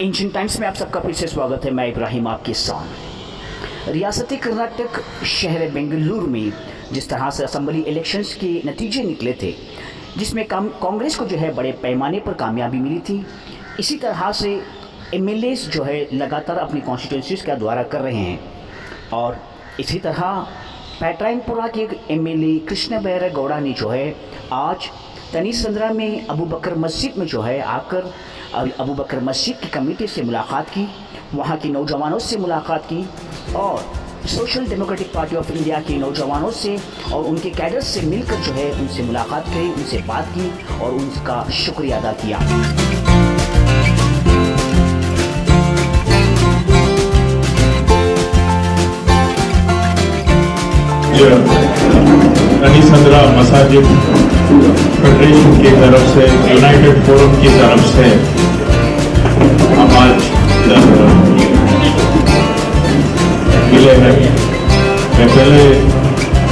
Ancient times में आप सबका फिर से स्वागत है। मैं इब्राहिम आपके साथ। रियासती कर्नाटक शहर बेंगलुरु में जिस तरह से असेंबली इलेक्शंस के नतीजे निकले थे, जिसमें कांग्रेस को जो है बड़े पैमाने पर कामयाबी मिली थी, इसी तरह से एमएलएस जो है लगातार अपनी कॉन्स्टिट्यूंसीज का दौरा कर रहे हैं। और इसी तरह पैट्राइनपुरा के एमएलए कृष्ण बैरेगौड़ा ने जो है आज तनीसंद्रा में अबू बकर मस्जिद में जो है आकर अबू बकर मस्जिद की कमेटी से मुलाकात की, वहाँ के नौजवानों से मुलाकात की और social democratic party of India के नौजवानों से और उनके कैडर्स से मिलकर जो है उनसे मुलाकात की, उनसे बात की और उनका शुक्रिया अदा किया। तनीसंद्रा मसाजिद फेडरेशन की तरफ से, यूनाइटेड फोरम की तरफ से हम आज मिले हैं। मैं पहले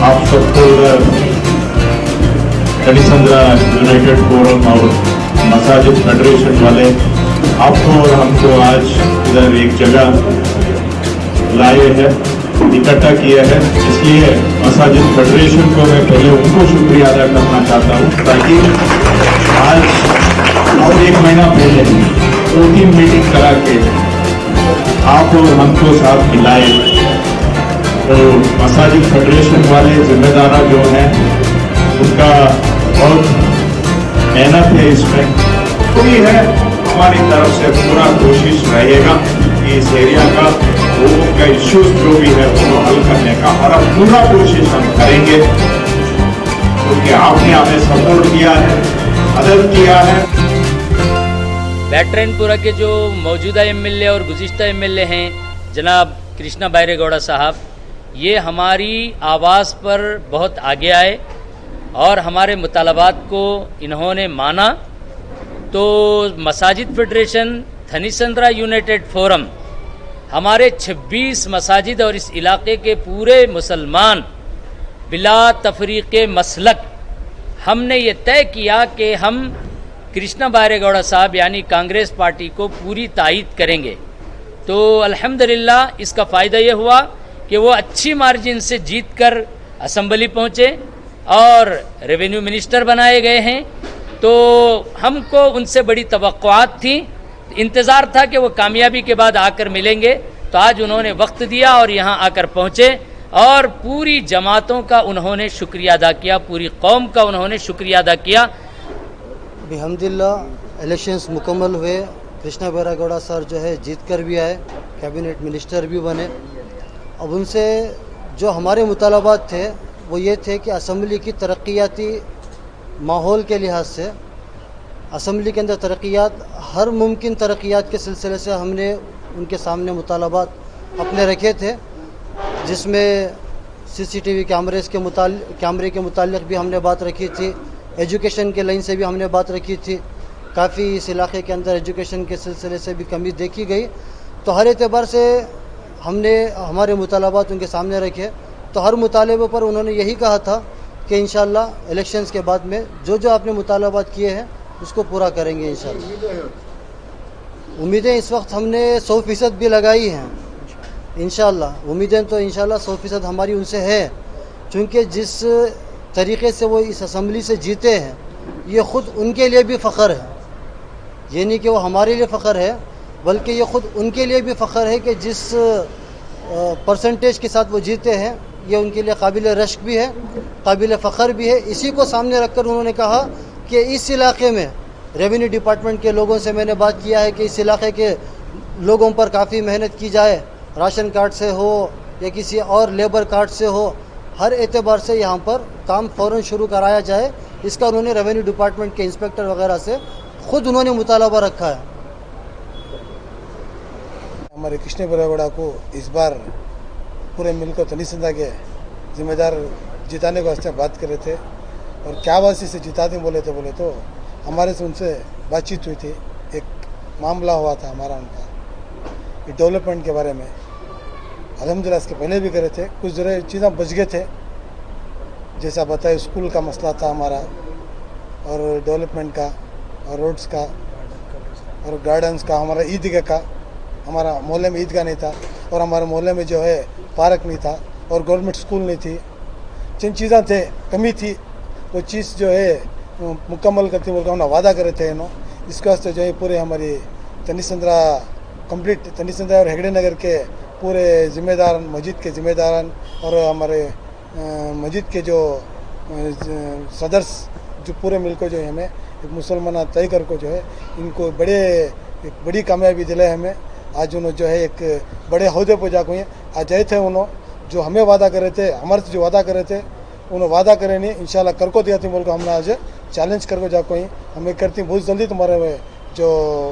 आप सबको तनीसंद्रा यूनाइटेड फोरम और मसाजिद फेडरेशन वाले आपको और हमको आज इधर एक जगह लाए हैं, इकट्ठा किया है। इसलिए मसाजिद फेडरेशन को मैं पहले उनको शुक्रिया अदा करना चाहता हूँ, ताकि आज और एक महीना पहले 2-3 मीटिंग करा के आप और हमको साथ मिलाए। तो मसाजिद फेडरेशन वाले जिम्मेदार जो हैं उनका बहुत मेहनत है, इसमें पूरी है। हमारी तरफ से पूरा कोशिश रहेगा कि इस एरिया का लोगों का इश्यूज जो भी है उसको हल करने का हमारा पूरा कोशिश हम करेंगे, क्योंकि आपने हमें सपोर्ट किया है, मदद किया है। पैट्राइनपुरा के जो मौजूदा एमएलए और गुज़िश्ता एमएलए हैं जनाब कृष्णा बैरेगौड़ा साहब, ये हमारी आवाज़ पर बहुत आगे आए और हमारे मुतालबात को इन्होंने माना। तो मसाजिद फेडरेशन, तनीसंद्रा यूनाइटेड फोरम, हमारे 26 मसाजिद और इस इलाके के पूरे मुसलमान बिला तफरीक़े मसलक हमने ये तय किया कि हम कृष्णा बैरेगौड़ा साहब यानी कांग्रेस पार्टी को पूरी तायीद करेंगे। तो अल्हम्दुलिल्लाह इसका फ़ायदा ये हुआ कि वो अच्छी मार्जिन से जीत कर असम्बली पहुँचे और रेवेन्यू मिनिस्टर बनाए गए हैं। तो हमको उनसे बड़ी तवक्कुआत थी, इंतज़ार था कि वो कामयाबी के बाद आकर मिलेंगे। तो आज उन्होंने वक्त दिया और यहाँ आकर पहुँचे और पूरी जमातों का उन्होंने शुक्रिया अदा किया, पूरी कौम का उन्होंने शुक्रिया अदा किया। अल्हम्दुलिल्लाह इलेक्शंस मुकम्मल हुए। कृष्णा बैरेगौड़ा सर जो है जीत कर भी आए, कैबिनेट मिनिस्टर भी बने। अब उनसे जो हमारे मुतालबात थे वो ये थे कि असम्बली की तरक्याती माहौल के लिहाज से असम्बली के अंदर तरक्यात, हर मुमकिन तरक्यात के सिलसिले से हमने उनके सामने मुतालबात अपने रखे थे, जिसमें सीसीटीवी कैमरे के मुतालिक भी हमने बात रखी थी, एजुकेशन के लाइन से भी हमने बात रखी थी। काफ़ी इस इलाके के अंदर एजुकेशन के सिलसिले से भी कमी देखी गई। तो हर एतबार से हमने हमारे मुतालबात उनके सामने रखे। तो हर मुतालबे पर उन्होंने यही कहा था कि इंशाल्लाह इलेक्शंस के बाद में जो जो आपने मुतालबात किए हैं उसको पूरा करेंगे इंशाल्लाह। उम्मीदें इस वक्त हमने 100% भी लगाई हैं इंशाल्लाह। उम्मीदें तो इंशाल्लाह 100% हमारी उनसे है, चूँकि जिस तरीक़े से वो इस असम्बली से जीते हैं ये ख़ुद उनके लिए भी फ़ख्र है। ये नहीं कि वो हमारे लिए फ़ख्र है, बल्कि ये ख़ुद उनके लिए भी फ़ख्र है कि जिस परसेंटेज के साथ वो जीते हैं ये उनके लिए काबिल रश्क भी है, काबिल फ़ख्र भी है। इसी को सामने रखकर उन्होंने कहा कि इस इलाके में रेवेन्यू डिपार्टमेंट के लोगों से मैंने बात किया है कि इस इलाके के लोगों पर काफ़ी मेहनत की जाए, राशन कार्ड से हो या किसी और लेबर कार्ड से हो, हर एतबार से यहाँ पर काम फ़ौरन शुरू कराया जाए। इसका उन्होंने रेवेन्यू डिपार्टमेंट के इंस्पेक्टर वगैरह से ख़ुद उन्होंने मुतालबा रखा है। हमारे कृष्ण बैरेगौड़ा को इस बार पूरे मिलकर तनीसंद्रा के जिम्मेदार जिताने को वास्ते बात कर रहे थे और क्या वासी से जिताते बोले तो हमारे से उनसे बातचीत हुई थी। एक मामला हुआ था हमारा उनका डेवलपमेंट के बारे में। अल्हम्दुलिल्लाह इसके पहले भी करे थे, कुछ जरा चीज़ें बच गए थे, जैसा बताए स्कूल का मसला था हमारा और डेवलपमेंट का और रोड्स का और गार्डन्स का, हमारा ईदगाह का, हमारा मोहल्ले में ईदगाह नहीं था और हमारे मोहल्ले में जो है पार्क नहीं था और गवर्नमेंट स्कूल नहीं थी। जिन चीज़ें थे कमी थी वो चीज़ जो है मुकम्मल करते बोल हमने वादा करे थे इन्हों। इसके वास्ते जो है पूरे हमारी तनिसंद्रा कंप्लीट, तनिसंद्रा और हेगड़े नगर के पूरे जिम्मेदार, मस्जिद के जिम्मेदारान और हमारे मस्जिद के जो सदस्य जो पूरे मिलकर जो है हमें एक मुसलमान तय कर को जो है इनको एक बड़ी कामयाबी दिलाए हमें। आज उन्होंने जो है एक बड़े अहदे पर जाकर आज आए थे। उन्होंने जो हमें वादा करे थे, हमारे से जो वादा करे थे उन्होंने वादा करे नहीं, इंशाल्लाह कर को दिया थी बोल को हमने आज चैलेंज करके जाको हमें करती बहुत जल्दी तुम्हारे में जो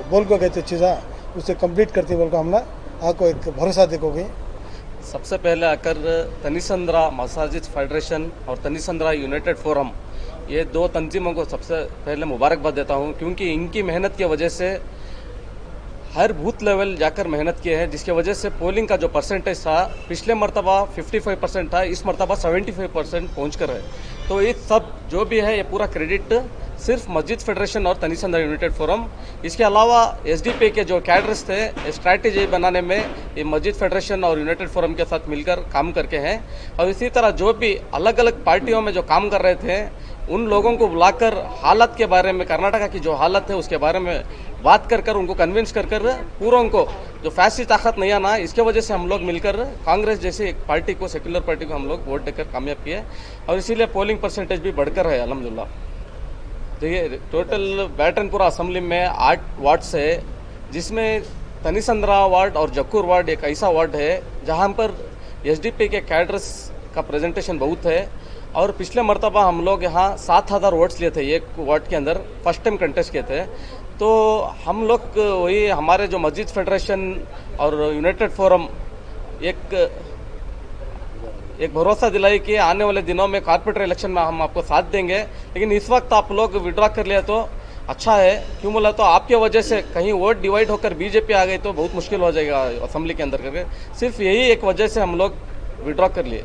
बोल को गए थे चीज़ें उससे कंप्लीट करती बोल को हमने आपको एक भरोसा देखोगे। सबसे पहले आकर तनिसंद्रा मसाजिद फेडरेशन और तनिसंद्रा यूनाइटेड फोरम, ये दो तंजीमों को सबसे पहले मुबारकबाद देता हूँ, क्योंकि इनकी मेहनत की वजह से हर बूथ लेवल जाकर मेहनत किए हैं, जिसकी वजह से पोलिंग का जो परसेंटेज था पिछले मरतबा 55% था, इस मरतबा 75% पहुँच कर है। तो ये सब जो भी है ये पूरा क्रेडिट सिर्फ मस्जिद फेडरेशन और तनिसंद्रा यूनाइटेड फोरम, इसके अलावा एसडीपी के जो कैडर्स थे स्ट्रैटेजी बनाने में ये मस्जिद फेडरेशन और यूनाइटेड फोरम के साथ मिलकर काम करके हैं। और इसी तरह जो भी अलग अलग पार्टियों में जो काम कर रहे थे उन लोगों को बुलाकर हालत के बारे में, कर्नाटका की जो हालत है उसके बारे में बात कर उनको कन्विंस कर पूरों को जो फैसली ताकत नहीं आना, इसके वजह से हम लोग मिलकर कांग्रेस जैसी एक पार्टी को, सेक्युलर पार्टी को हम लोग वोट देकर कामयाब किए और इसीलिए पोलिंग परसेंटेज भी बढ़कर है अल्हम्दुलिल्लाह। देखिए टोटल बैटनपुरा असेंबली में 8 वार्ड्स है, जिसमें तनिसंद्रा वार्ड और जक्कूर वार्ड एक ऐसा वार्ड है जहां पर एसडीपी के कैडर्स का प्रेजेंटेशन बहुत है। और पिछले मरतबा हम लोग यहाँ 7000 वोट्स लिए थे एक वार्ड के अंदर, फर्स्ट टाइम कंटेस्ट किए थे। तो हम लोग वही हमारे जो मस्जिद फेडरेशन और यूनाइटेड फोरम एक भरोसा दिलाई कि आने वाले दिनों में कॉर्पोरेटर इलेक्शन में हम आपको साथ देंगे, लेकिन इस वक्त आप लोग विड्रॉ कर लिया तो अच्छा है। क्यों बोला तो आपके वजह से कहीं वोट डिवाइड होकर बीजेपी आ गई तो बहुत मुश्किल हो जाएगा असेंबली के अंदर करके, सिर्फ यही एक वजह से हम लोग विड्रॉ कर लिए।